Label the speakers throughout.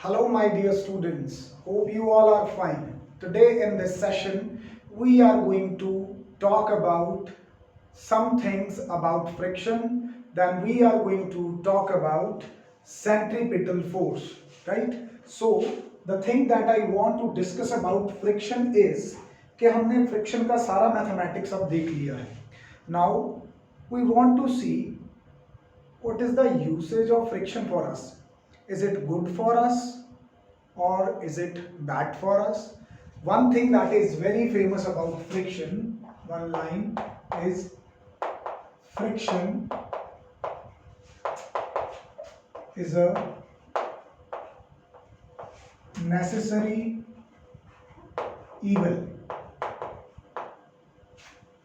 Speaker 1: Hello, my dear students. Hope you all are fine. Today, in this session, we are going to talk about some things about friction. Then, we are going to talk about centripetal force, right? So, the thing that I want to discuss about friction is कि हमने friction का सारा mathematics अब देख लिया है. Now, we want to see what is the usage of friction for us. Is it good for us or is it bad for us? One thing that is very famous about friction, one line is friction is a necessary evil.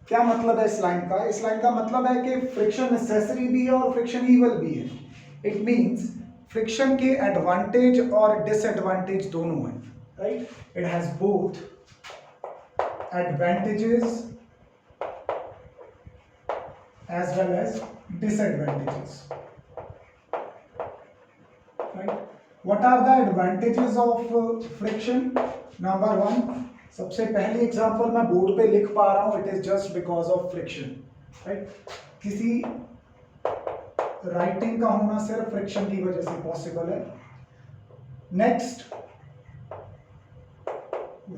Speaker 1: क्या मतलब है इस line का? इस line का मतलब है कि फ्रिक्शन नेसेसरी भी है और फ्रिक्शन ईवल भी है. इट मींस फ्रिक्शन के एडवांटेज और डिसएडवांटेज दोनों हैं, right? It has both advantages as well as disadvantages, right? What are the advantages of friction? Number one, सबसे पहली एग्जांपल मैं बोर्ड पे लिख पा रहा हूं, it is just because of friction, right? किसी राइटिंग का होना सिर्फ फ्रिक्शन की वजह से पॉसिबल है. Next,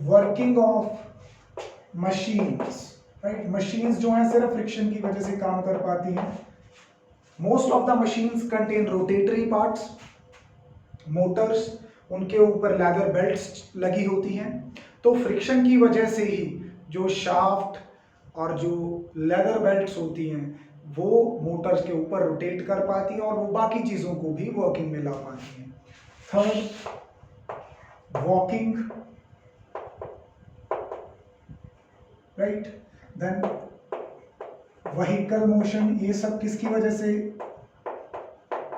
Speaker 1: working of machines, right? Machines जो हैं सिर्फ फ्रिक्शन की वजह से काम कर पाती हैं. Most of the machines contain rotatory parts, motors, उनके ऊपर लेदर बेल्ट्स लगी होती हैं. तो फ्रिक्शन की वजह से ही जो शाफ्ट और जो लेदर बेल्ट्स होती हैं वो मोटर्स के ऊपर रोटेट कर पाती हैं और वो बाकी चीज़ों को भी वर्किंग में ला पाती हैं. Third, walking, right? Then vehicle motion, ये सब किसकी वजह से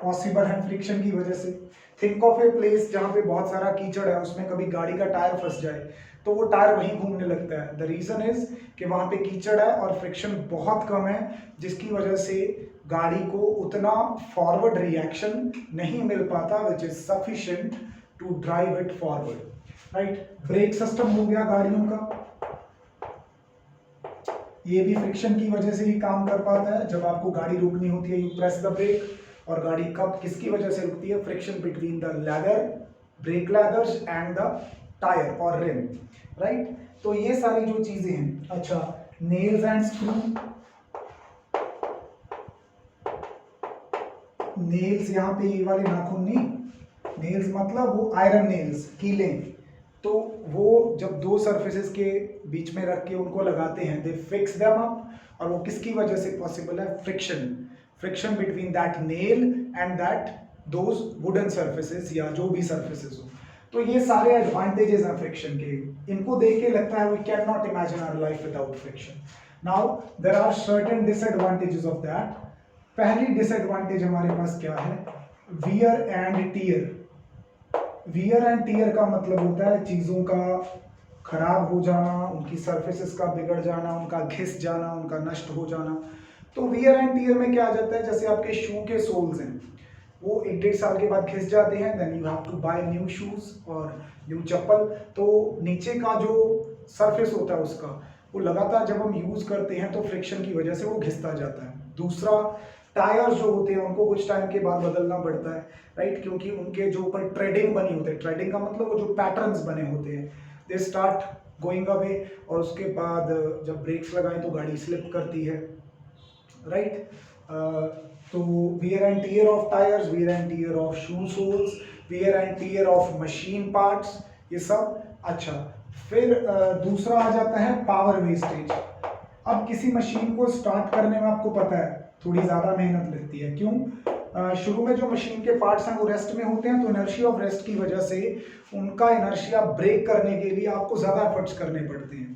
Speaker 1: पॉसिबल है? फ्रिक्शन की वजह से. थिंक ऑफ ए प्लेस जहाँ पे बहुत सारा कीचड़ है, उसमें कभी गाड़ी का टायर फंस जाए तो वो टायर वहीं घूमने लगता है. द रीजन इज कि वहाँ पे कीचड़ है और फ्रिक्शन बहुत कम है, जिसकी वजह से गाड़ी को उतना फॉरवर्ड रिएक्शन नहीं मिल पाता which is sufficient to drive it forward, right? Brake system हो गया गाड़ियों का, ये भी फ्रिक्शन की वजह से ही काम कर पाता है. जब आपको गाड़ी रोकनी होती है, यू प्रेस द ब्रेक, और गाड़ी कब किसकी वजह से रुकती है? Friction between the leather, brake leathers and the tyre और रिम, राइट? तो ये सारी जो चीजें हैं. अच्छा, नेल्स एंड स्क्रू, नेल्स यहाँ पे ये वाले नाखून नहीं, नेल्स मतलब वो आयरन नेल्स, कीलें. तो वो जब दो सरफेसेस के बीच में रख के उनको लगाते हैं, दे फिक्स देम अप, और वो किसकी वजह से पॉसिबल है? Friction between that nail and that those wooden surfaces या जो भी सर्फेसेस हो. तो ये सारे एडवांटेजेस हैं फ्रिक्शन के. इनको देख के लगता है we can not imagine our life without friction. Now there are certain disadvantages of that. पहली डिसएडवांटेज हमारे पास क्या है? Wear and tear. Wear and tear का मतलब होता है चीजों का खराब हो जाना, उनकी सर्फेसेस का बिगड़ जाना, उनका घिस जाना, उनका नष्ट हो जाना. तो वियर एंड टीयर में क्या आ जाता है? जैसे आपके शू के सोल्स हैं, वो 1-1.5 साल के बाद घिस जाते हैं, then you have to buy new shoes और न्यू चप्पल. तो नीचे का जो सरफेस होता है उसका, वो लगातार जब हम यूज करते हैं तो फ्रिक्शन की वजह से वो घिसता जाता है. दूसरा, टायर्स जो होते हैं उनको कुछ टाइम के बाद बदलना पड़ता है, राइट? क्योंकि उनके जो ऊपर ट्रेडिंग बनी होती है, ट्रेडिंग का मतलब वो जो पैटर्न्स बने होते हैं, दे स्टार्ट गोइंग अवे, और उसके बाद जब ब्रेक्स लगाएं तो गाड़ी स्लिप करती है, राइट? तो wear and tear of tires, wear and tear of shoe soles, wear and tear of machine parts, ये सब. अच्छा, फिर दूसरा आ जाता है पावर वेस्टेज. अब किसी मशीन को स्टार्ट करने में आपको पता है थोड़ी ज़्यादा मेहनत लगती है. क्यों? शुरू में जो मशीन के पार्ट्स हैं वो रेस्ट में होते हैं, तो इनर्शिया ऑफ रेस्ट की वजह से उनका इनर्शिया ब्रेक करने के लिए आपको ज़्यादा एफर्ट्स करने पड़ते हैं,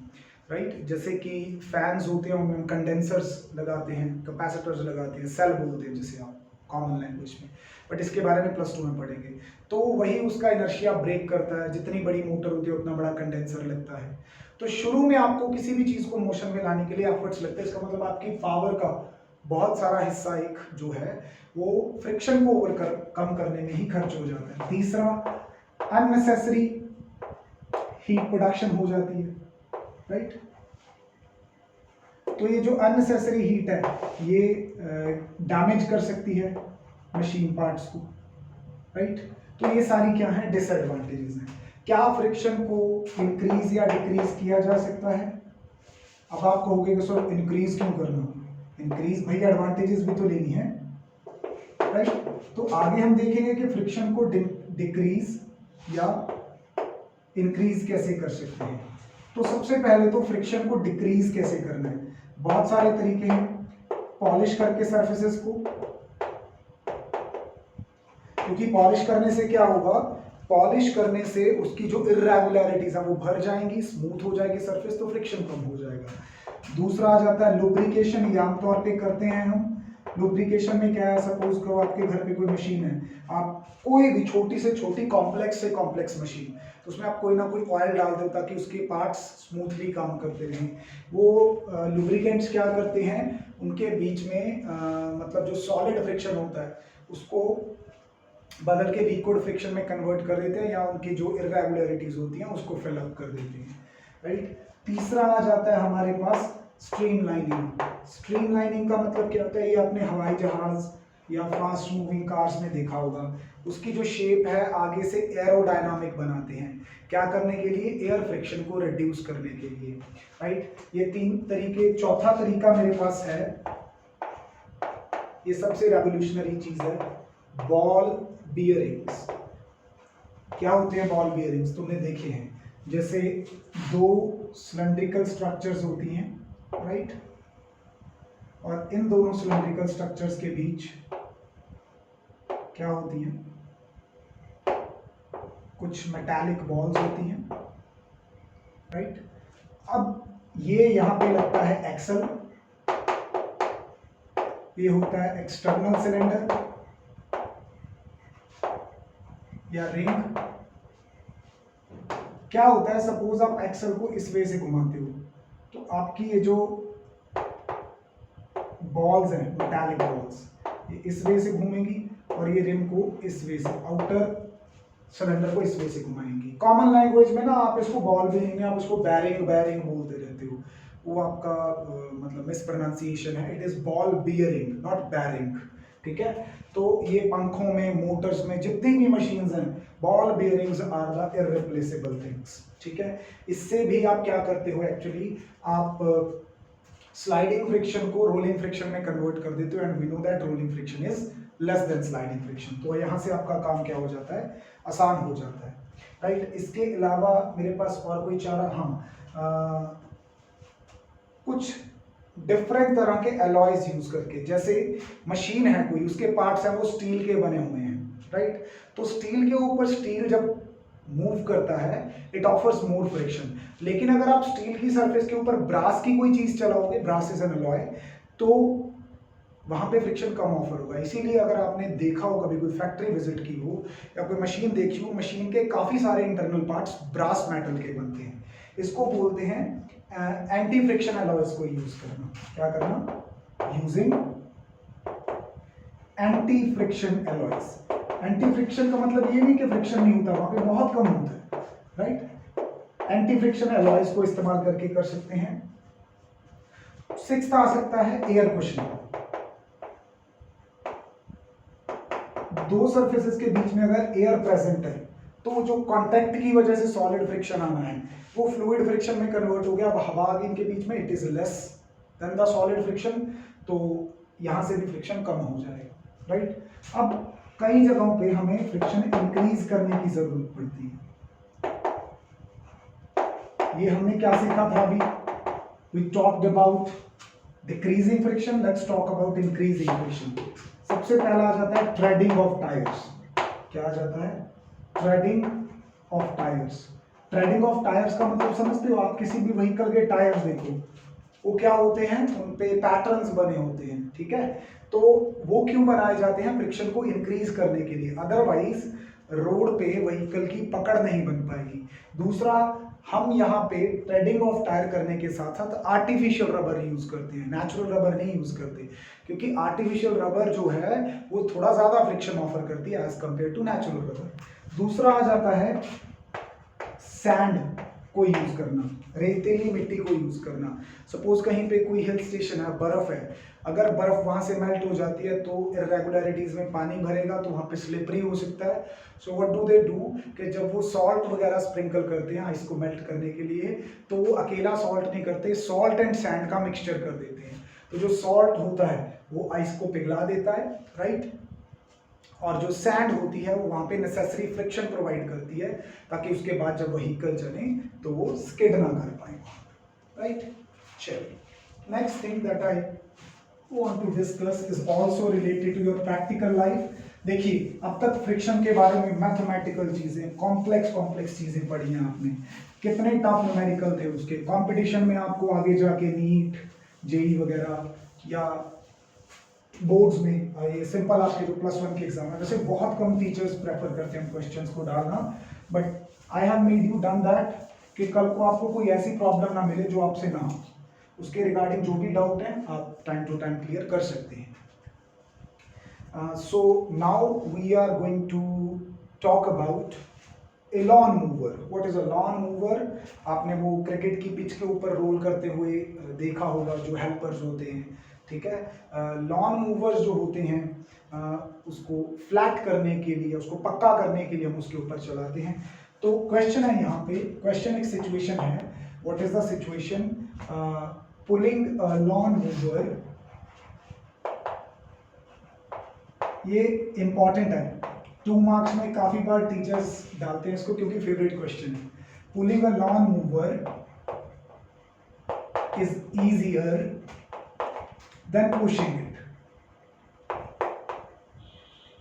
Speaker 1: राइट? जैसे कि फैंस होते हैं, उनमें कंडेंसर्स लगाते हैं, कैपेसिटर्स लगाते हैं, सेल बोलते हैं जिसे आप कॉमन लैंग्वेज में, बट इसके बारे में +2 में पढ़ेंगे. तो वही उसका इनर्शिया ब्रेक करता है. जितनी बड़ी मोटर होती है उतना बड़ा कंडेंसर लगता है. तो शुरू में आपको किसी भी चीज़ को मोशन में लाने के लिए एफर्ट्स लगते हैं. इसका मतलब आपकी पावर का बहुत सारा हिस्सा एक जो है वो फ्रिक्शन को कम करने में ही खर्च हो जाता है. तीसरा, अननेसेसरी हीट प्रोडक्शन हो जाती है, राइट। तो ये जो अननेसेसरी हीट है ये डैमेज कर सकती है मशीन पार्ट्स को, राइट। तो ये सारी क्या है, डिसएडवांटेजेस हैं। क्या फ्रिक्शन को इंक्रीज या डिक्रीज किया जा सकता है? अब आप कहोगे कि सर इंक्रीज क्यों करना, इंक्रीज भाई एडवांटेजेस भी तो लेनी है, राइट। तो आगे हम देखेंगे कि फ्रिक्शन को डिक्रीज या इंक्रीज कैसे कर सकते हैं। तो सबसे पहले तो फ्रिक्शन को डिक्रीज कैसे करना है, बहुत सारे तरीके हैं। पॉलिश करके सरफेसेस को, क्योंकि पॉलिश करने से क्या होगा, पॉलिश करने से उसकी जो इर्रेगुलरिटीज है वो भर जाएंगी, स्मूथ हो जाएगी सरफेस, तो फ्रिक्शन कम हो जाएगा। दूसरा आ जाता है लुब्रिकेशन, ये आमतौर पे करते हैं हम। लुब्रिकेशन में क्या है, सपोज करो आपके घर पे कोई मशीन है, आप कोई भी छोटी से छोटी कॉम्प्लेक्स से कॉम्प्लेक्स मशीन, तो उसमें आप कोई ना कोई ऑयल डाल दो ताकि उसके पार्ट्स स्मूथली काम करते रहें। वो लुब्रिकेंट्स क्या करते हैं, उनके बीच में मतलब जो सॉलिड फ्रिक्शन होता है उसको बदल के लिक्विड फ्रिक्शन में कन्वर्ट कर देते हैं, या उनकी जो इर्रेगुलरिटीज होती हैं उसको फिल अप कर देते हैं, राइट। तीसरा आ जाता है हमारे पास स्ट्रीमलाइनिंग। स्ट्रीमलाइनिंग का मतलब क्या होता है, ये आपने हवाई जहाज या फास्ट मूविंग कार्स में देखा होगा, उसकी जो शेप है आगे से एरोडायनामिक बनाते हैं, क्या करने के लिए, एयर फ्रिक्शन को रिड्यूस करने के लिए, राइट। ये तीन तरीके। चौथा तरीका मेरे पास है, ये सबसे रेवोल्यूशनरी चीज है, बॉल बियरिंग्स। क्या होते हैं बॉल बियरिंग्स, तुमने देखे हैं, जैसे दो सिलेंड्रिकल स्ट्रक्चर्स होती हैं, राइट, और इन दोनों सिलेंड्रिकल स्ट्रक्चर्स के बीच क्या होती हैं, कुछ मेटालिक बॉल्स होती हैं, राइट। अब ये यहां पे लगता है एक्सल, ये होता है एक्सटर्नल सिलेंडर या रिंग। क्या होता है, सपोज आप एक्सल को इस वे से घुमाते हो तो आपकी ये जो बॉल्स हैं, मेटालिक बॉल्स, ये इस वे से घूमेंगी और ये रिम को इस वे से, आउटर सिलेंडर को इस वे से घुमाएंगी। कॉमन लैंग्वेज में ना आप इसको बॉल बेरिंग, आप इसको बैरिंग बैरिंग बोलते रहते हो, वो आपका मतलब मिस प्रोनाउंसिएशन है। It is ball bearing not bearing, ठीक है। तो ये पंखों में, मोटर्स में, जितनी भी मशीन्स हैं, ball bearings are the irreplaceable things, ठीक है। इससे भी आप क्या करते हो, एक्चुअली आप स्लाइडिंग फ्रिक्शन को रोलिंग फ्रिक्शन में कन्वर्ट कर देते हो, and we know that rolling friction is less than sliding friction. तो यहाँ से आपका काम क्या हो जाता है, आसान हो जाता है, राइट। इसके अलावा मेरे पास और कोई चारा, हाँ, कुछ डिफरेंट तरह के अलॉयज यूज करके, जैसे मशीन है कोई, उसके पार्ट्स हैं वो स्टील के बने हुए हैं, राइट। तो स्टील के ऊपर स्टील जब मूव करता है इट ऑफर्स मोर फ्रिक्शन, लेकिन अगर आप स्टील की सरफेस के ऊपर ब्रास की कोई चीज चलाओगे, ब्रास इज एन अलॉय, तो वहां पे फ्रिक्शन कम ऑफर होगा। इसीलिए अगर आपने देखा हो, कभी कोई फैक्ट्री विजिट की हो या कोई मशीन देखी हो, मशीन के काफी सारे इंटरनल पार्ट्स ब्रास मेटल के बनते हैं। इसको बोलते हैं एंटी फ्रिक्शन अलॉयज को यूज करना। क्या करना, using anti friction alloys. Anti friction का मतलब ये नहीं कि फ्रिक्शन नहीं होता, वहां पे बहुत कम होता है, राइट। एंटी फ्रिक्शन अलॉयज को इस्तेमाल करके कर सकते हैं। सिक्स्थ आ सकता है एयर कुशनिंग। दो सरफेसेस के बीच में अगर एयर प्रेजेंट है तो जो कांटेक्ट की वजह से सॉलिड फ्रिक्शन आना है वो फ्लूइड फ्रिक्शन में कन्वर्ट हो गया। अब हवा आ गई इनके बीच में, it is less then the solid friction, तो यहां से भी फ्रिक्शन कम हो जाएगा, राइट। अब कई जगहों पे हमें फ्रिक्शन इंक्रीज करने की जरूरत पड़ती है। ये हमने क्या सीखा था अभी, we talked about decreasing friction, let's talk about increasing friction. सबसे पहला आ जाता है ट्रेडिंग ऑफ टायर्स। क्या आ जाता है, trading of tyres. Trading of tyres का मतलब समझते हो आप, किसी भी व्हीकल के टायर्स देखो, वो क्या होते हैं, उन पे पैटर्न्स बने होते हैं, ठीक है। तो वो क्यों बनाए जाते हैं, फ्रिक्शन को इंक्रीज करने के लिए, अदरवाइज रोड पे व्हीकल की पकड़ नहीं बन पाएगी। दूसरा, हम यहाँ पे ट्रेडिंग ऑफ टायर करने के साथ साथ आर्टिफिशियल रबर यूज करते हैं, नेचुरल रबर नहीं यूज करते, क्योंकि आर्टिफिशियल रबर जो है वो थोड़ा ज्यादा फ्रिक्शन ऑफर करती है as compare to natural rubber. दूसरा आ जाता है सैंड को यूज करना, रेतीली मिट्टी को यूज करना। सपोज कहीं पे कोई हिल स्टेशन है, बर्फ है, अगर बर्फ वहां से मेल्ट हो जाती है तो इरेगुलरिटीज में पानी भरेगा तो वहां पे स्लिपरी हो सकता है। So what do they do कि जब वो सॉल्ट वगैरह स्प्रिंकल करते हैं आइस को मेल्ट करने के लिए, तो वो अकेला सॉल्ट नहीं करते, सॉल्ट एंड सैंड का मिक्सचर कर देते हैं। तो जो सॉल्ट होता है वो आइस को पिघला देता है, राइट, और जो सैंड होती है वो वहां पे नेसेसरी फ्रिक्शन प्रोवाइड करती है ताकि उसके बाद जब व्हीकल चले तो वो स्किड ना कर पाए, राइट। चलिए, next thing that I want to discuss is also related to your practical life. देखिए, अब तक फ्रिक्शन के बारे में मैथमेटिकल चीजें, कॉम्प्लेक्स चीजें पढ़ी हैं आपने, कितने टफ न्यूमेरिकल थे उसके। कंपटीशन में आपको आगे जाके नीट, जेई वगैरह या बोर्ड्स में ये सिंपल आपके जो +1 के एग्जाम है, वैसे बहुत कम टीचर्स प्रेफर करते हैं क्वेश्चंस को डालना, but I have made you done that कि कल को आपको कोई ऐसी प्रॉब्लम ना मिले जो आपसे ना हो, उसके रिगार्डिंग जो भी डाउट है आप टाइम टू टाइम क्लियर कर सकते हैं। So now we are going to talk about a lawn mower. What is a lawn mower? आपने वो क्रिकेट की पिच के ऊपर रोल करते हुए देखा होगा, जो हेल्पर्स होते हैं, ठीक है। लॉन मूवर्स जो होते हैं उसको फ्लैट करने के लिए, उसको पक्का करने के लिए हम उसके ऊपर चलाते हैं। तो क्वेश्चन है यहाँ पे, क्वेश्चन एक सिचुएशन है, what is the situation? Pulling lawn mower, ये इंपॉर्टेंट है, 2 मार्क्स में काफी बार टीचर्स डालते हैं इसको क्योंकि फेवरेट क्वेश्चन है। Pulling a lawn mower is easier than pushing it.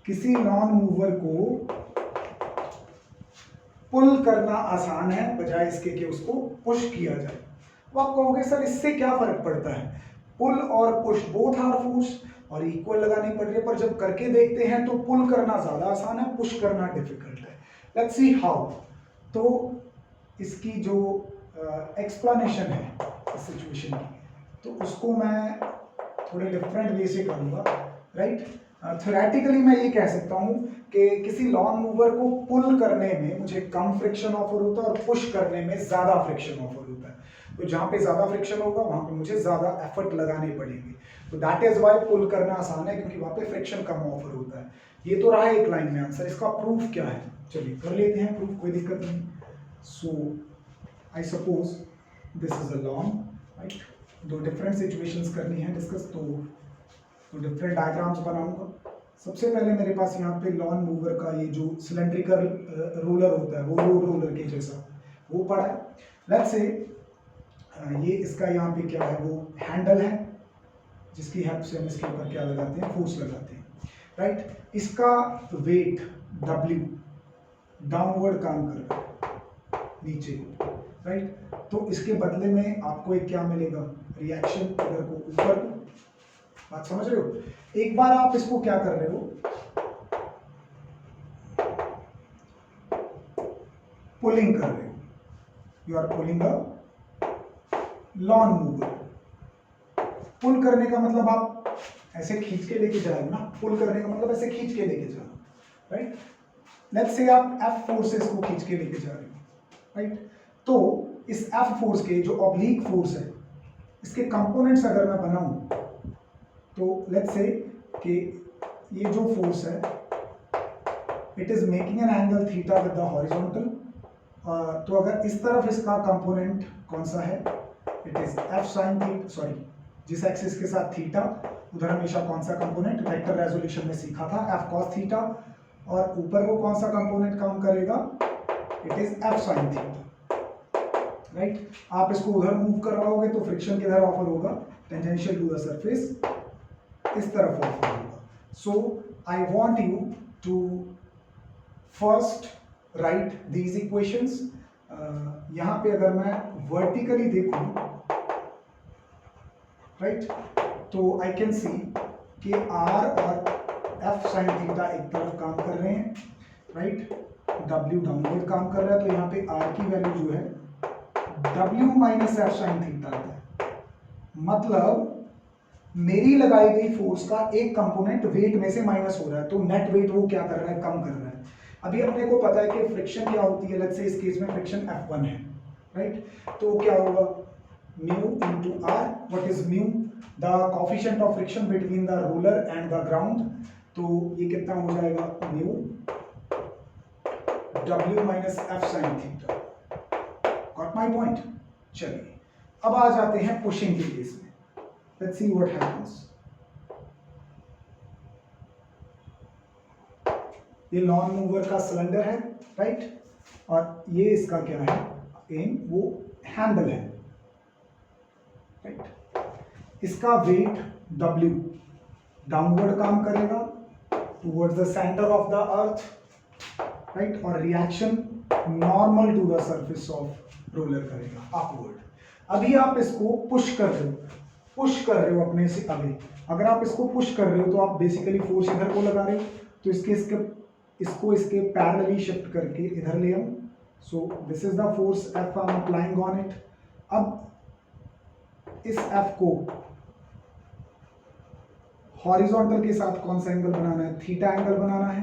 Speaker 1: किसी लॉन मूवर को पुल करना आसान है बजाय इसके कि उसको पुश किया जाए। तो आप कहोगे सर इससे क्या फर्क पड़ता है? पुल और पुश बोथ आर फोर्स और इक्वल लगानी पड़ रही है, पर जब करके देखते हैं तो पुल करना ज्यादा आसान है, पुश करना डिफिकल्ट है। Let's see how. तो इसकी जो एक्सप्लेनेशन है इस सिचुएशन की, तो उसको मैं थोड़े डिफरेंट वे से करूंगा, राइट। थ्योरेटिकली मैं ये कह सकता हूँ कि किसी लॉन मूवर को पुल करने में मुझे कम फ्रिक्शन ऑफर होता है और पुश करने में ज्यादा फ्रिक्शन ऑफर होता है। तो जहाँ पे ज्यादा फ्रिक्शन होगा वहां पे मुझे ज्यादा एफर्ट लगाने पड़ेंगे। तो दैट इज वाई पुल करना आसान है, क्योंकि वहां पे फ्रिक्शन कम ऑफर होता है। ये तो रहा एक लाइन में आंसर। इसका प्रूफ क्या है? चलिए कर लेते हैं प्रूफ, कोई दिक्कत नहीं। So I suppose this is a lawn, right. 2 different situations करनी है डिस्कस, तो डिफरेंट डायग्राम्स बनाऊंगा। सबसे पहले मेरे पास यहाँ पे लॉन मूवर का ये जो सिलेंड्रिकल रोलर होता है, वो रोड रोलर के जैसा वो पड़ा है। लेट्स से ये इसका यहाँ पे क्या है, वो हैंडल है जिसकी हेल्प से हम इसके ऊपर क्या लगाते हैं, फोर्स लगाते हैं, राइट। इसका वेट W डाउनवर्ड काम कर रहा है नीचे, राइट। तो इसके बदले में आपको एक क्या मिलेगा, रिएक्शन इधर को ऊपर। बात समझ रहे हो? एक बार आप इसको क्या कर रहे हो, पुलिंग कर रहे हो, you are pulling a lawn mower. Pull करने का मतलब आप ऐसे खींच के लेके जा रहे हो ना, पुल करने का मतलब ऐसे खींच के लेके जाना, राइट। लेट्स से आप F फोर्सेस को खींच के लेके जा रहे हो, राइट। तो इस F फोर्स के जो ऑब्लिक फोर्स है, इसके कंपोनेंट्स अगर मैं बनाऊं तो लेट्स से कि ये जो फोर्स है it is making an angle theta with the horizontal. तो अगर इस तरफ इसका कंपोनेंट कौन सा है, it is F sin theta, sorry जिस एक्सिस के साथ थीटा, उधर हमेशा कौन सा कंपोनेंट, वेक्टर रेजोल्यूशन में सीखा था F cos थीटा, और ऊपर वो कौन सा कंपोनेंट काम करेगा, it is F sin theta, right. आप इसको उधर मूव करवाओगे तो फ्रिक्शन किधर ऑफर होगा, टेंजेंशियल टू द सरफेस इस तरफ ऑफर होगा। So I want you to first write these equations. यहां पे अगर मैं वर्टिकली देखूं, राइट, तो आई कैन सी कि R और F sin थीटा एक तरफ काम कर रहे हैं, राइट। W डाउनवर्ड काम कर रहा है, तो यहाँ पे R की वैल्यू जो है W minus F sine theta आता है। मतलब मेरी लगाई गई फोर्स का एक कंपोनेंट वेट में से माइनस हो रहा है, तो नेट वेट वो क्या कर रहा है, कम कर रहा है। अभी अपने को पता है कि फ्रिक्शन क्या होती है, लेट्स से इस केस में फ्रिक्शन F1 है, राइट। तो क्या होगा, mu into R. What is mu, the coefficient of friction between the roller and the ground. तो ये कितना हो जाएगा, mu W minus F sine theta. Got my point. चलिए अब आ जाते हैं पुशिंग के केस में। Let's see what happens. ये नॉन मूवर का सिलेंडर है, राइट, और ये इसका क्या है, एम, वो हैंडल है, राइट। इसका वेट W डाउनवर्ड काम करेगा towards the centre of the earth, right, और reaction normal to the surface of roller करेगा अपवर्ड। अभी आप इसको पुश कर रहे हो अपने से आगे। अगर आप इसको पुश कर रहे हो तो आप बेसिकली फोर्स इधर को लगा रहे हो, तो इसको इसके पैरेलली शिफ्ट करके इधर ले आओ। So this is the force F I am applying on it. अब इस F को हॉरिजॉन्टल के साथ कौन सा एंगल बनाना है, थीटा एंगल बनाना है।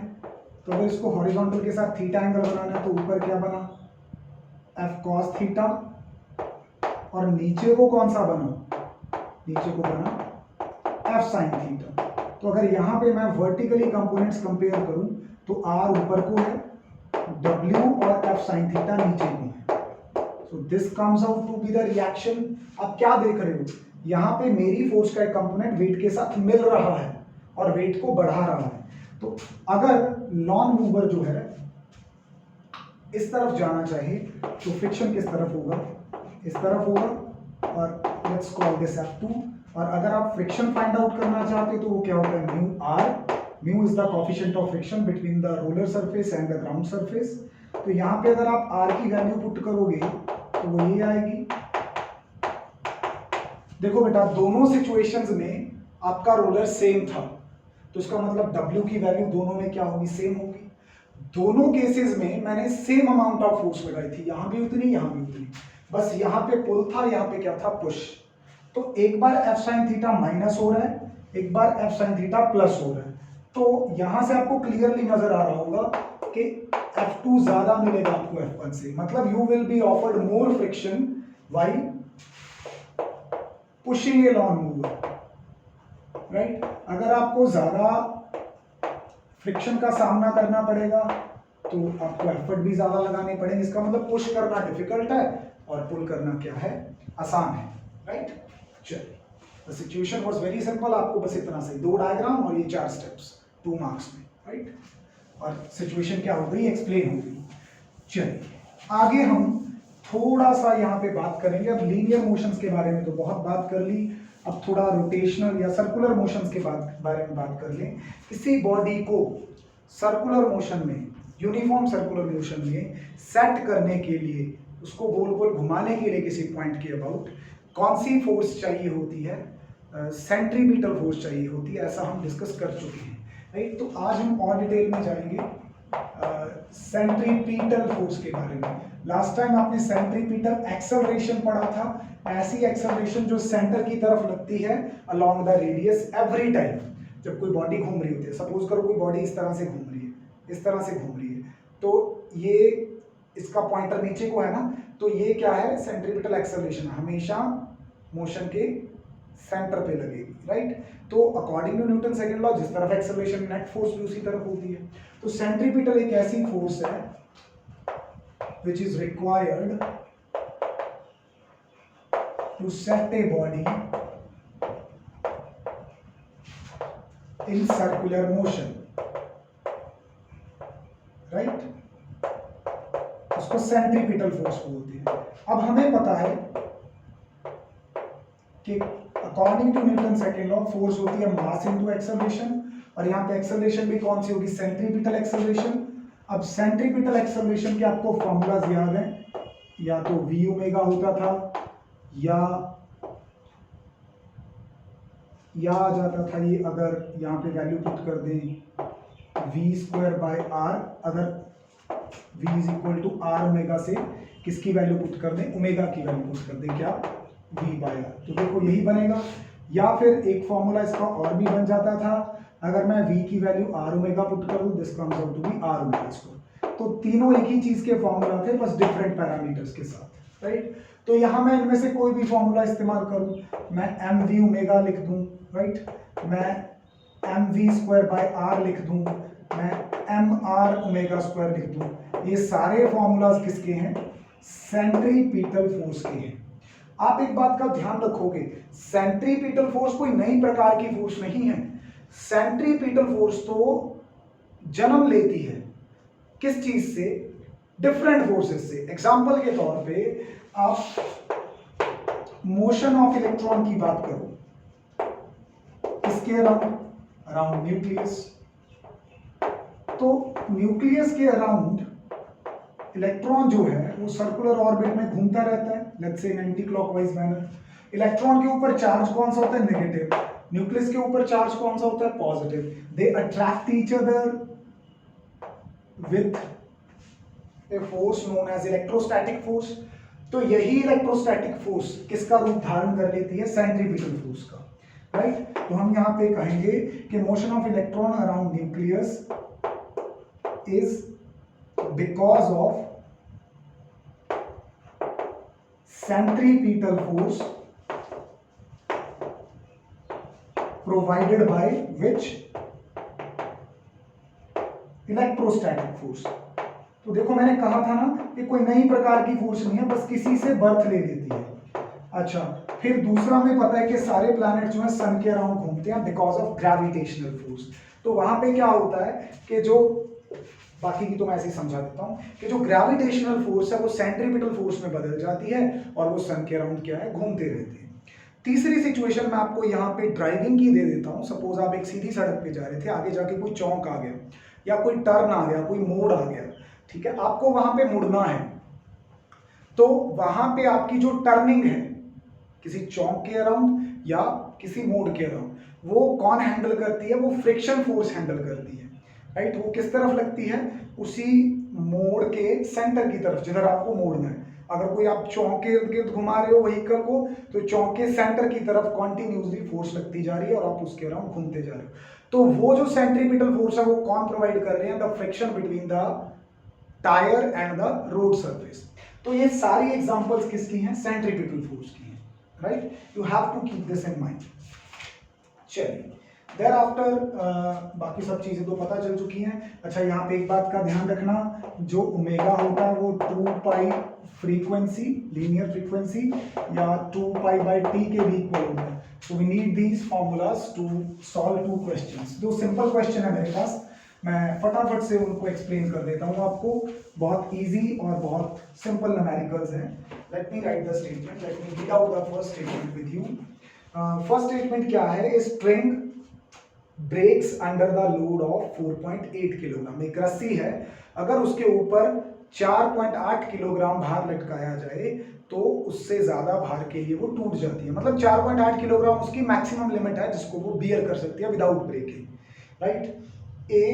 Speaker 1: तो अगर इसको हॉरिजॉन्टल के साथ थीटा एंगल बनाना है तो ऊपर क्या बना, F cos थीटा, और नीचे को कौन सा बना, नीचे को बना F sin थीटा। तो अगर यहां पे मैं वर्टिकली कंपोनेंट्स कंपेयर करूं तो R ऊपर को है, W और F sin थीटा नीचे को है। So this comes out to be the reaction. आप क्या देख रहे हो, यहां पे मेरी फोर्स का एक कंपोनेंट वेट के साथ मिल रहा है और वेट को बढ़ा रहा है। तो अगर नॉन मूवर जो है इस तरफ जाना चाहिए तो फ्रिक्शन किस तरफ होगा, इस तरफ होगा, और लेट्स कॉल दिस F2। और अगर आप फ्रिक्शन फाइंड आउट करना चाहते हो तो वो क्या होता है, mu R. Mu is the coefficient of friction between the roller surface and the ground surface. तो यहाँ पे अगर आप आर की वैल्यू पुट करोगे तो वो ये आएगी। देखो बेटा, दोनों सिचुएशंस में आपका रोलर सेम था, तो इसका मतलब W की वैल्यू दोनों में क्या होगी, सेम होगी। दोनों केसेस में मैंने सेम अमाउंट ऑफ फोर्स लगाई थी, यहां भी उतनी यहां भी उतनी, बस यहां पे पुल था, यहां पे क्या था, पुश। तो एक बार F sin थीटा माइनस हो रहा है, एक बार F sin थीटा प्लस हो रहा है। तो यहां से आपको क्लियरली नजर आ रहा होगा कि F2 ज्यादा मिलेगा आपको F1 से, मतलब you will be offered more friction while pushing a lawn mower, right. अगर आपको ज्यादा फ्रिक्शन का सामना करना पड़ेगा तो आपको एफर्ट भी ज्यादा लगाने पड़ेंगे। इसका मतलब पुश करना डिफिकल्ट है और पुल करना क्या है, आसान है, राइट। चलिए, the situation was very simple. आपको बस इतना सही, दो डायग्राम और ये 4 स्टेप्स 2 मार्क्स में, राइट। और सिचुएशन क्या हो गई, एक्सप्लेन हो गई। चलिए आगे हम थोड़ा सा यहाँ पे बात करेंगे। अब लीनियर मोशंस के बारे में तो बहुत बात कर ली, अब थोड़ा रोटेशनल या सर्कुलर मोशंस के बारे में बात कर लें। किसी बॉडी को सर्कुलर मोशन में, यूनिफॉर्म सर्कुलर मोशन में सेट करने के लिए, उसको गोल गोल घुमाने के लिए किसी पॉइंट के अबाउट कौन सी फोर्स चाहिए होती है, सेंट्रीपिटल फोर्स चाहिए होती है, ऐसा हम डिस्कस कर चुके हैं, राइट। तो आज हम और डिटेल में जाएंगे सेंट्रीपिटल फोर्स के बारे में। लास्ट टाइम आपने सेंट्रीपिटल एक्सेलरेशन पढ़ा था, ऐसी एक्सेलरेशन जो सेंटर की तरफ लगती है along the radius every time जब कोई बॉडी घूम रही होती है। सपोज करो कोई बॉडी इस तरह से घूम रही है, इस तरह से घूम रही है, तो ये इसका पॉइंटर नीचे को है ना, तो ये क्या है, सेंट्रीपिटल एक्सेलरेशन हमेशा मोशन के सेंटर पे लगेगी, राइट। तो according to Newton second law, जिस तरफ एक्सेलरेशन नेट फोर्स भी उसी तरफ होती है। तो सेंट्रीपिटल एक ऐसी फोर्स है which is required to set a body in circular motion, right? उसको सेंट्रीपिटल फोर्स बोलते हैं। अब हमें पता है कि according to Newton second law force होती है मास इनटू एक्सेलरेशन, और यहाँ पे एक्सेलरेशन भी कौन सी होगी, सेंट्रीपिटल एक्सेलरेशन। अब सेंट्रीपिटल एक्सेलरेशन के आपको फॉर्मूलाज याद हैं, या तो v ओमेगा होता था या आ जाता था ये, अगर यहाँ पे वैल्यू पुट कर दें v² बाय r, अगर v is equal to R omega से किसकी वैल्यू पुट कर दें, ओमेगा की वैल्यू पुट कर दें, क्या, v बाय आर। तो देखो यही बनेगा। या फिर एक फॉर्मूला इसका और भी बन जाता था, अगर मैं v की वैल्यू आर ओमेगा पुट कर दूं, this comes out to be R omega square. तो तीनों एक ही चीज के फॉर्मूला थे, बस डिफरेंट पैरामीटर्स के साथ, राइट। तो यहां मैं इनमें से कोई भी फॉर्मूला इस्तेमाल करूं, मैं एम वी ओमेगा लिख दूं, राइट, मैं M V square by R लिख दूं, मैं एम आर ओमेगा स्क्वायर लिख दूं, ये सारे फॉर्मूलाज किसके हैं, सेंट्रीपिटल फोर्स के हैं। आप एक बात का ध्यान रखोगे, सेंट्रीपिटल फोर्स कोई नई प्रकार की फोर्स नहीं है। सेंट्रीपिटल फोर्स तो जन्म लेती है किस चीज से, डिफरेंट फोर्सेस से। एग्जांपल के तौर पे आप मोशन ऑफ इलेक्ट्रॉन की बात करो, किसके अराउंड, अराउंड न्यूक्लियस। तो न्यूक्लियस के अराउंड इलेक्ट्रॉन जो है वो सर्कुलर ऑर्बिट में घूमता रहता है, let's say in anti clockwise manner. Electron के ऊपर चार्ज कौन सा होता है, नेगेटिव। न्यूक्लियस के ऊपर चार्ज कौन सा होता है, positive. They attract each other with a force known as electrostatic force. तो यही इलेक्ट्रोस्टैटिक फोर्स किसका रूप धारण कर लेती है, सेंट्रीपिटल फोर्स का, राइट। तो हम यहां पे कहेंगे कि motion of electron around nucleus is because of centripetal force provided by which electrostatic force। तो देखो मैंने कहा था ना कि कोई नई प्रकार की फोर्स नहीं है, बस किसी से बर्थ ले लेती है। अच्छा, फिर दूसरा हमें पता है कि सारे प्लैनेट जो है सन के अराउंड घूमते हैं बिकॉज ऑफ ग्रेविटेशनल फोर्स। तो वहां पे क्या होता है कि जो बाकी की तो मैं ऐसे ही समझा देता हूं कि जो ग्रेविटेशनल फोर्स है वो सेंट्रीपिटल फोर्स में बदल जाती है और वो सन के अराउंड क्या है, घूमते रहते हैं। तीसरी सिचुएशन मैं आपको यहाँ पे ड्राइविंग की दे देता हूँ। सपोज आप एक सीधी सड़क पे जा रहे थे, आगे जाके कोई चौक आ गया या कोई टर्न आ गया, कोई मोड़ आ गया, ठीक है, आपको वहां पे मुड़ना है। तो वहां पे आपकी जो टर्निंग है किसी चौक के अराउंड या किसी मोड़ के अराउंड, वो कौन हैंडल करती है, वो फ्रिक्शन फोर्स हैंडल करती है, राइट। वो किस तरफ लगती है, उसी मोड़ के सेंटर की तरफ जिधर आपको मोड़ना है। अगर कोई आप चौक के इर्द गिर्द घुमा रहे हो व्हीकल को, तो चौक के सेंटर की तरफ कॉन्टिन्यूसली फोर्स लगती जा रही है और आप उसके अराउंड घूमते जा रहे हो। तो वो जो सेंट्रीपिटल फोर्स है वो कौन प्रोवाइड कर रहे हैं, the friction between the tyre and the road surface. तो ये सारी एग्जांपल्स किसकी हैं, सेंट्रीपिटल फोर्स की हैं, right. You have to keep this in mind. चलिए, देयर आफ्टर बाकी सब चीजें तो पता चल चुकी हैं। अच्छा, यहाँ पे एक बात का ध्यान रखना, जो ओमेगा होता है वो 2 पाई फ्रीक्वेंसी, लीनियर फ्रीक्वेंसी या 2 पाई बाय टी के भी इक्वल होता है। So we need these formulas to solve 2 questions. दो सिंपल क्वेश्चन है मेरे पास, मैं फटाफट से उनको एक्सप्लेन कर देता हूँ आपको। बहुत इजी और बहुत सिंपल न्यूमेरिकल्स हैं। Let me write the statement, let me read out the first statement with you. First statement क्या है, string breaks under the load of 4.8 kilogram. एक रस्सी है, अगर उसके ऊपर 4.8 किलोग्राम भार लटकाया जाए तो उससे ज्यादा भार के लिए वो टूट जाती है। मतलब 4.8 किलोग्राम उसकी मैक्सिमम लिमिट है जिसको वो बियर कर सकती है without breaking, right. A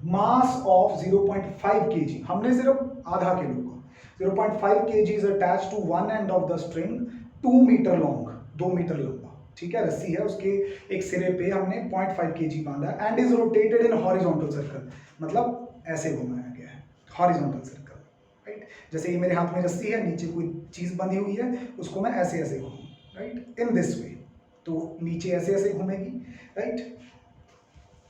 Speaker 1: mass of 0.5 kg, हमने सिर्फ आधा किलो का, 0.5 kg is attached to one end of the string, 2 metre long, 2 metre लंबा, ठीक है, रस्सी है, उसके एक सिरे पे हमने 0.5 kg बांधा है and is rotated in horizontal circle, मतलब ऐसे घुमाया गया है, हॉरिजॉन्टल सर्कल, राइट। जैसे ये मेरे हाथ में रस्सी है, नीचे कोई चीज बंधी हुई है, उसको मैं ऐसे ऐसे घुमाऊं, राइट, इन दिस वे, तो नीचे ऐसे ऐसे घूमेगी, right.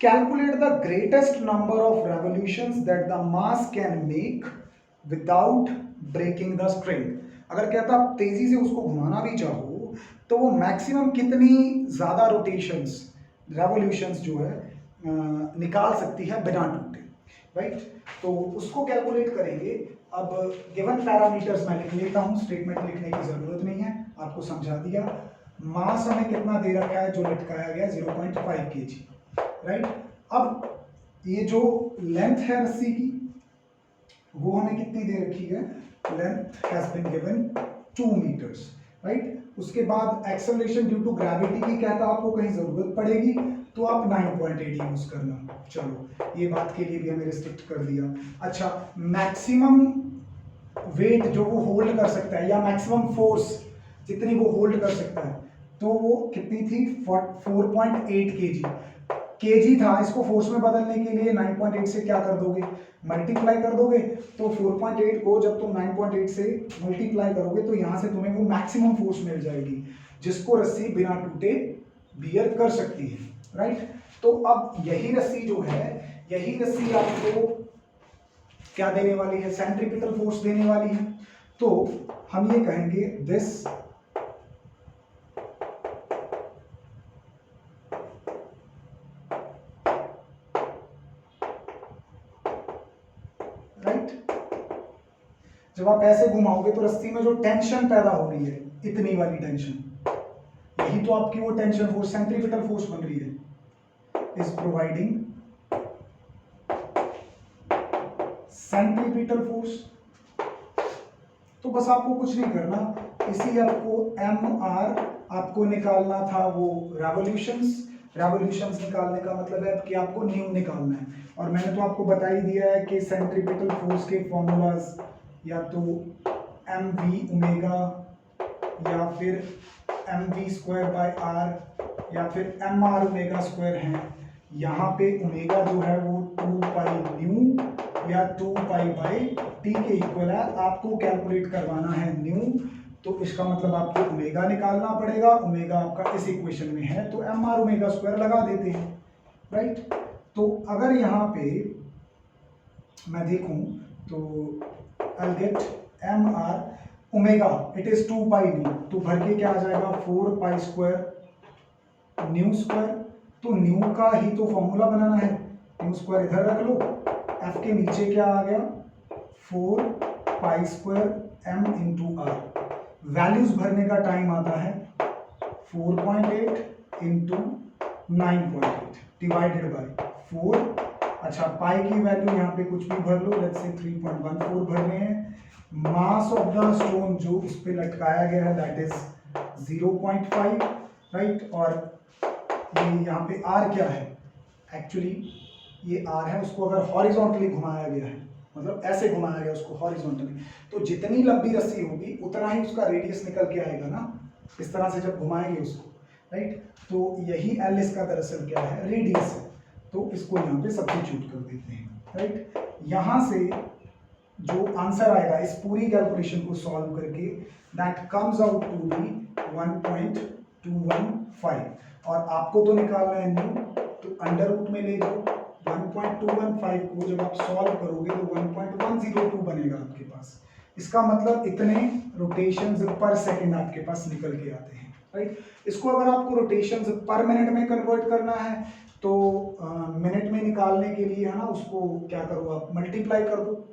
Speaker 1: Calculate the greatest number of revolutions that the mass can make without breaking the string। अगर कहता आप तेजी से उसको घुमाना भी चाहो तो वो मैक्सिमम कितनी ज्यादा रोटेशंस, रेवोल्यूशंस जो है निकाल सकती है बिना टूटे, राइट। तो उसको कैलकुलेट करेंगे। अब गिवन पैरामीटर्स मैं लिख लेता हूँ, स्टेटमेंट लिखने की जरूरत नहीं है, आपको समझा दिया। मास हमें कितना दे रखा है, जो लटकाया गया 0.5 kg, राइट। अब ये जो लेंथ है रस्सी की वो हमें कितनी दे रखी है, length has been given 2 metres, right. उसके बाद एक्सेलरेशन ड्यू टू ग्रेविटी की कहता आपको कहीं जरूरत पड़ेगी तो आप 9.8 यूज करना। चलो ये बात के लिए भी हमें रिस्ट्रिक्ट कर दिया। अच्छा, मैक्सिमम वेट जो वो होल्ड कर सकता है या मैक्सिमम फोर्स जितनी वो होल्ड कर सकता है, तो वो कितनी थी? 4.8 केजी था। इसको फोर्स में बदलने के लिए 9.8 से क्या कर दोगे? मल्टीप्लाई कर दोगे। तो 4.8 को जब तुम 9.8 से मल्टीप्लाई करोगे तो यहां से तुम्हें वो मैक्सिमम फोर्स मिल जाएगी जिसको रस्सी बिना टूटे बियर कर सकती है, राइट? तो अब यही रस्सी जो है, यही रस्सी आपको क्या देने वाली है? सेंट्रीपिटल फोर्स देने वाली है। तो हम ये कहेंगे दिस जब आप ऐसे घुमाओगे तो रस्सी में जो टेंशन पैदा हो रही है, इतनी वाली टेंशन, यही तो आपकी वो टेंशन फोर्स, सेंट्रीपिटल फोर्स बन रही है, इज प्रोवाइडिंग सेंट्रीपिटल फोर्स। तो बस आपको कुछ नहीं करना, इसी आपको MR आपको निकालना था वो रेवोल्यूशंस निकालने का मतलब है कि आपको न्यू निकालना है। और मैंने तो आपको बता ही दिया है कि सेंट्रीपिटल फोर्स के फॉर्मूलाज या तो mv ओमेगा या फिर mv स्क्वायर बाय r या फिर mr ओमेगा स्क्वायर है। यहाँ पे ओमेगा जो है वो 2 पाई न्यू या 2 पाई बाई टी के इक्वल है। आपको कैलकुलेट करवाना है न्यू, तो इसका मतलब आपको ओमेगा निकालना पड़ेगा। ओमेगा आपका इस इक्वेशन में है तो mr ओमेगा स्क्वायर लगा देते हैं, राइट? तो अगर यहाँ पे मैं देखूं तो I'll get mr omega, it is 2 pi nu, तो भर के क्या आ जाएगा? 4 पाई स्क्वायर न्यू स्क्वायर। तो न्यू का ही तो फॉर्मूला बनाना है, न्यू स्क्वायर इधर रख लो, एफ के नीचे क्या आ गया? 4 pi square m into R. Values भरने का टाइम आता है 4.8 इंटू 9.8 डिवाइडेड बाय 4। अच्छा, पाई की वैल्यू यहाँ पे कुछ भी भर लो, लेट्स से 3.14 भरने हैं। मास ऑफ द स्टोन जो इस पे लटकाया गया है दैट इज 0.5, राइट? और ये यहाँ पे r क्या है? एक्चुअली ये r है, उसको अगर हॉरिजॉन्टली घुमाया गया है, मतलब ऐसे घुमाया गया उसको हॉरिजॉन्टली, तो जितनी लंबी रस्सी होगी उतना ही उसका रेडियस निकल के आएगा ना, इस तरह से जब घुमाएंगे उसको, राइट? तो यही L इसका दरअसल क्या है? रेडियस है। तो इसको यहाँ पे सब्स्टिट्यूट कर देते हैं, राइट? यहाँ से जो आंसर आएगा इस पूरी कैलकुलेशन को सॉल्व करके, that comes out to be 1.215। और आपको तो निकालना है न्यू, तो अंडर रूट में ले जाओ। 1.215 को जब आप सॉल्व करोगे तो 1.102 बनेगा आपके पास। इसका मतलब इतने रोटेशंस पर सेकंड आपके पास निकल के आते हैं, राइट? इसको अगर आपको रोटेशंस पर मिनट में कन्वर्ट करना है तो मिनट में निकालने के लिए है ना, उसको क्या करो आप? मल्टीप्लाई कर दो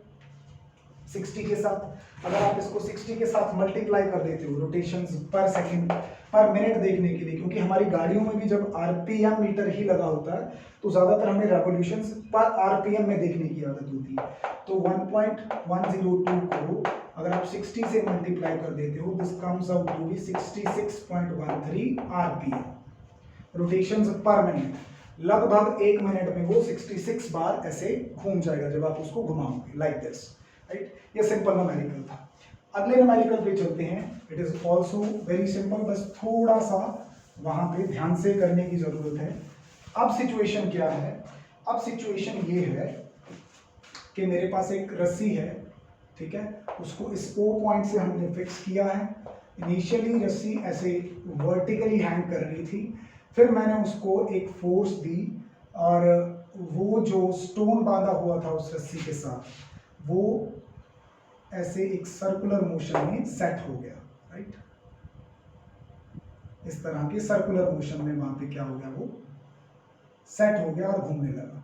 Speaker 1: 60 के साथ। अगर आप इसको 60 के साथ मल्टीप्लाई कर देते हो रोटेशंस पर सेकंड पर मिनट देखने के लिए, क्योंकि हमारी गाड़ियों में भी जब आरपीएम मीटर ही लगा होता है तो ज़्यादातर हमें रेवोल्यूशंस पर आरपीएम में देखने की आदत होती है। तो 1.102 को अगर आप 60 से मल्टीप्लाई कर देते हो, this comes out to be 66.13 RPM, rotations per minute. लगभग 1 मिनट में वो 66 बार ऐसे घूम जाएगा जब आप उसको घुमाओगे, लाइक दिस, राइट? ये सिंपल न्यूमेरिकल था। अगले न्यूमेरिकल पे चलते हैं। It is also very simple, बस थोड़ा सा वहां पे ध्यान से करने की जरूरत है। अब सिचुएशन क्या है? अब सिचुएशन ये है कि मेरे पास एक रस्सी है, ठीक है? उसको इस O पॉइंट से हमने फिक्स किया है। इनिशियली रस्सी ऐसे वर्टिकली हैंग कर रही थी, फिर मैंने उसको एक फोर्स दी और वो जो स्टोन बांधा हुआ था उस रस्सी के साथ वो ऐसे एक सर्कुलर मोशन में सेट हो गया, राइट? इस तरह के सर्कुलर मोशन में वहां पे क्या हो गया? वो सेट हो गया और घूमने लगा।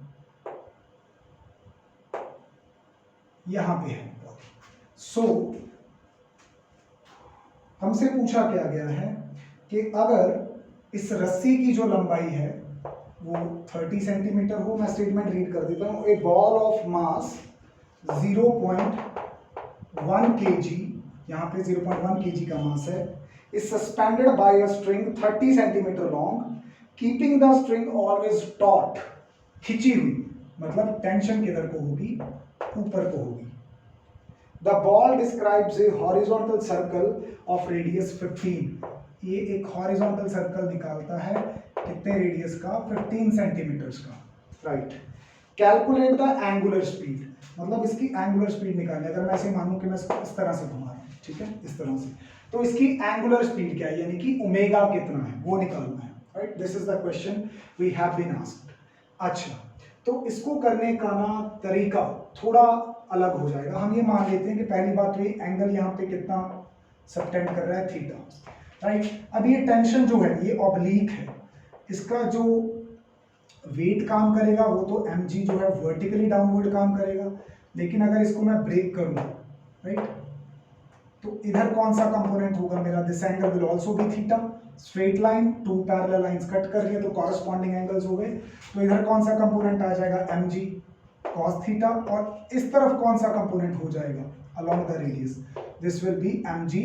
Speaker 1: यहां पे है। सो हमसे पूछा क्या गया है कि अगर इस रस्सी की जो लंबाई है वो 30 सेंटीमीटर हो, मैं स्टेटमेंट रीड कर देता हूं। ए बॉल ऑफ मास 0.1 kg, यहाँ पे 0.1 kg का मास है, is suspended by a string 30 centimeter long keeping the string always taught, खिंची हुई, मतलब टेंशन किधर को होगी, ऊपर को होगी। The ball describes a horizontal circle of radius 15, ये एक हॉरिजॉन्टल सर्कल निकालता है कितने रेडियस का, 15 सेंटीमीटर्स का, right. Calculate the angular speed, मतलब इसकी एंगुलर स्पीड निकालनी। अगर मैं ऐसे मानूं कि मैं इसको इस तरह से घुमा रहा हूं, ठीक है, इस तरह से, तो इसकी एंगुलर स्पीड क्या है, यानी कि ओमेगा कितना है, वो निकालना है, right. This is the question we have been asked. अच्छा, तो इसको करने का ना तरीका थोड़ा अलग हो जाएगा। हम ये मान लेते हैं कि पहली बात तो ये एंगल यहाँ पे कितना सबटेंड कर रहा है, थीटा, राइट। अब ये टेंशन जो है ये ऑब्लिक है, इसका जो वेट काम करेगा वो तो mg जो है वर्टिकली डाउनवर्ड काम करेगा, लेकिन अगर इसको मैं ब्रेक करूँ, राइट, तो इधर कौन सा कंपोनेंट होगा मेरा, this angle will also be theta. Straight line, two parallel lines cut कर रही है तो कॉरस्पॉन्डिंग एंगल्स हो गए, तो इधर कौन सा कंपोनेंट आ जाएगा, mg cos थीटा, और इस तरफ कौन सा कंपोनेंट हो जाएगा along the radius, this will be mg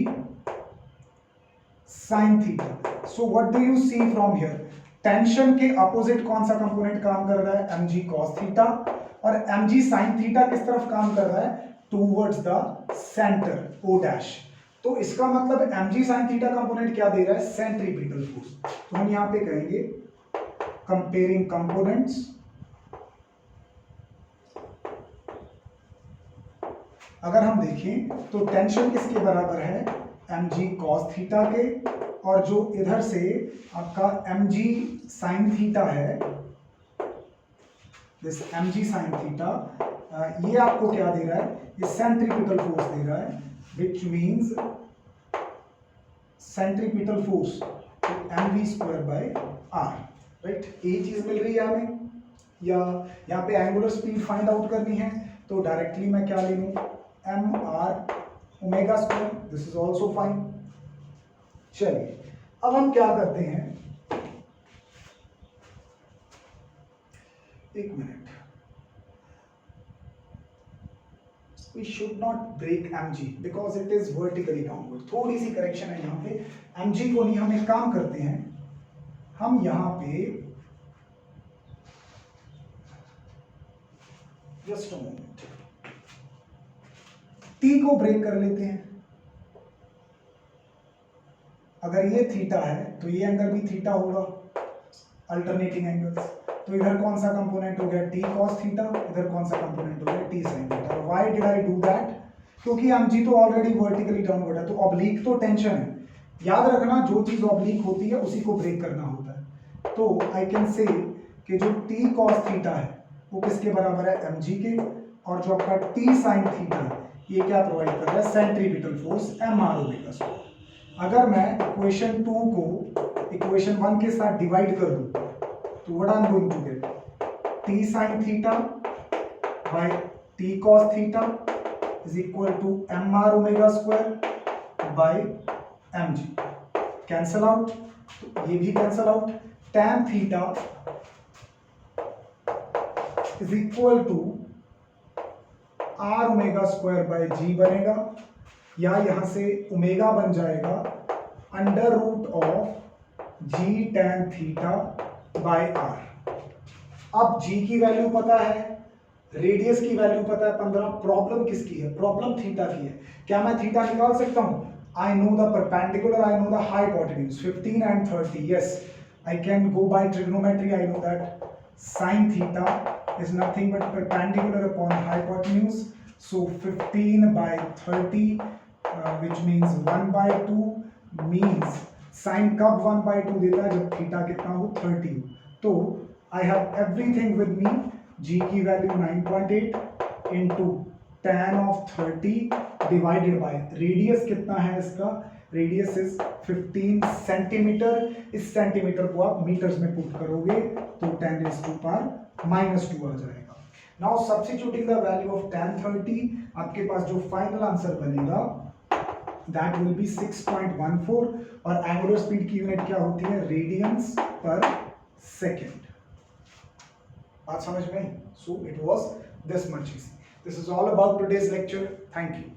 Speaker 1: sin theta. so what do you see from here, tension के अपोजिट कौन सा कंपोनेंट काम कर रहा है, mg cos थीटा, और mg sin थीटा किस तरफ काम कर रहा है, towards the centre o dash. तो इसका मतलब mg sin थीटा कंपोनेंट क्या दे रहा है, सेंट्रीपिटल फोर्स। तो हम यहां पे कहेंगे कंपेयरिंग कंपोनेंट्स, अगर हम देखें तो टेंशन किसके बराबर है, mg cos थीटा के, और जो इधर से आपका mg sin थीटा है, दिस mg sin थीटा, ये आपको क्या दे रहा है, ये सेंट्रीपिटल फोर्स दे रहा है, which means centripetal force mv square by r, right. ये चीज मिल रही है हमें, या यहाँ पे एंगुलर स्पीड फाइंड आउट करनी है तो डायरेक्टली मैं क्या ले लूं, mr omega square, this is also fine. चलिए अब हम क्या करते हैं, एक minute, we should not break mg because it is vertically downward, थोड़ी सी करेक्शन है यहाँ पे, mg को नहीं, हम एक काम करते हैं, हम यहाँ पे जस्ट अ मोमेंट t को ब्रेक कर लेते हैं। अगर ये थीटा है तो ये एंगल भी थीटा होगा, अल्टरनेटिंग एंगल्स, तो इधर कौन सा कंपोनेंट हो गया, t cos थीटा, इधर कौन सा कंपोनेंट हो गया, t sin theta. Why did I do that, क्योंकि mg तो ऑलरेडी वर्टिकली डाउनवर्ड है, तो ऑब्लिक तो टेंशन है, याद रखना जो चीज ऑब्लिक होती है उसी को ब्रेक करना होता है। तो आई कैन से कि जो t cos थीटा है वो किसके बराबर है, mg के, और जो आपका t sin थीटा है ये क्या प्रोवाइड कर रहा है, centripetal force mr omega square. अगर मैं इक्वेशन 2 को इक्वेशन 1 के साथ डिवाइड कर दूं तो what I am going to get, t sin theta by t cos theta is equal to mr omega square by mg, cancel out, तो ये भी cancel out, tan theta is equal to r omega square by g बनेगा, या यहां से omega बन जाएगा under root of g tan theta by r। अब g की वैल्यू पता है, रेडियस की वैल्यू पता है 15, प्रॉब्लम किसकी है, प्रॉब्लम थीटा की है। क्या मैं थीटा निकाल सकता हूं, I know the perpendicular, I know the hypotenuse 15 and 30, yes I can go by trigonometry, I know that sin theta is nothing but perpendicular upon hypotenuse, so 15 by 30 which means 1 by 2 means sin कब 1 by 2 देता है, जब theta कितना हो 30। तो I have everything with me, g की value 9.8 into tan of 30 divided by radius कितना है इसका, रेडियस इज 15 सेंटीमीटर, इस सेंटीमीटर को आप मीटर्स में पुट करोगे तो 10 raised to power -2 आ जाएगा। Now substituting the value of tan 30, आपके पास जो फाइनल आंसर बनेगा दैट विल बी 6.14, और एंगुलर स्पीड की यूनिट क्या होती है, रेडियंस पर सेकेंड। बात समझ में आई? So it was this much easy. This is all about today's lecture. Thank you.